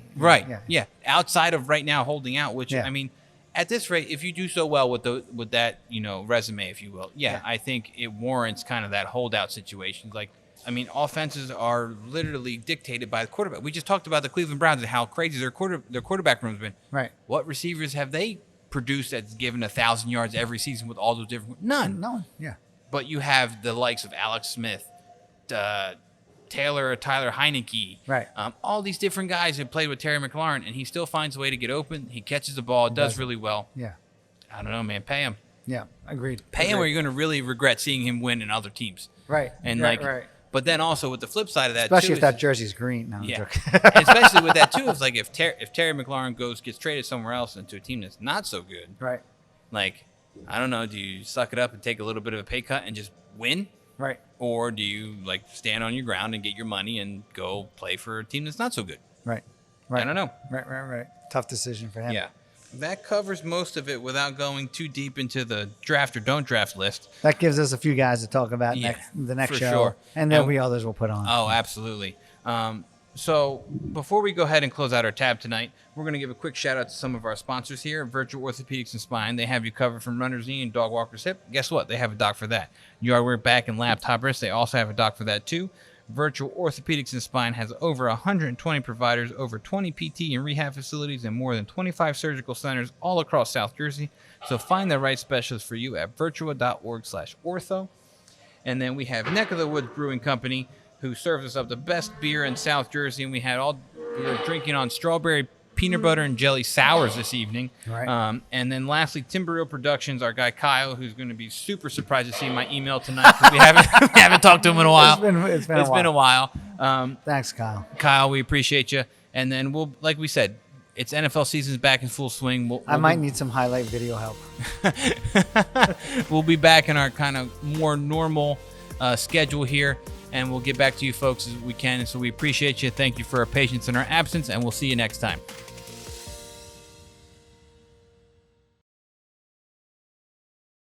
Yeah. Outside of right now holding out, which I mean, at this rate, if you do so well with that resume, if you will, I think it warrants kind of that holdout situation. Like, I mean, offenses are literally dictated by the quarterback. We just talked about the Cleveland Browns and how crazy their quarterback room's been. Right. What receivers have they produced that's given 1,000 yards every season with all those different? None. No. Yeah. But you have the likes of Alex Smith, Tyler Heineke, all these different guys who played with Terry McLaurin, and he still finds a way to get open. He catches the ball, does really well. Yeah. I don't know, man. Pay him. Yeah, agreed. Pay him, or you're going to really regret seeing him win in other teams. Right. And but then also with the flip side of that, especially if that jersey's green. No, and especially with that too, it's like if Terry McLaurin gets traded somewhere else into a team that's not so good. Right. Like, I don't know, do you suck it up and take a little bit of a pay cut and just win? Right. Or do you like stand on your ground and get your money and go play for a team that's not so good? Right. I don't know. Right. Tough decision for him. Yeah. That covers most of it without going too deep into the draft or don't draft list. That gives us a few guys to talk about the next show. Sure. And there'll be others we'll put on. Oh, absolutely. So before we go ahead and close out our tab tonight, we're going to give a quick shout out to some of our sponsors here, Virtual Orthopedics and Spine. They have you covered from runner's knee and dog walker's hip. Guess what? They have a doc for that. Yardwear, back, and laptop wrist. They also have a doc for that too. Virtual Orthopedics and Spine has over 120 providers, over 20 PT and rehab facilities, and more than 25 surgical centers all across South Jersey. So find the right specialist for you at virtua.org/ortho. And then we have Neck of the Woods Brewing Company, who serves us up the best beer in South Jersey, and we were drinking on strawberry peanut butter and jelly sours this evening. Right. And then lastly, Timberhill Productions, our guy Kyle, who's going to be super surprised to see my email tonight because we haven't talked to him in a while. It's been a while. Thanks, Kyle. Kyle, we appreciate you. And then like we said, it's NFL season's back in full swing. I might need some highlight video help. We'll be back in our kind of more normal schedule here, and we'll get back to you folks as we can. And so we appreciate you. Thank you for our patience in our absence, and we'll see you next time.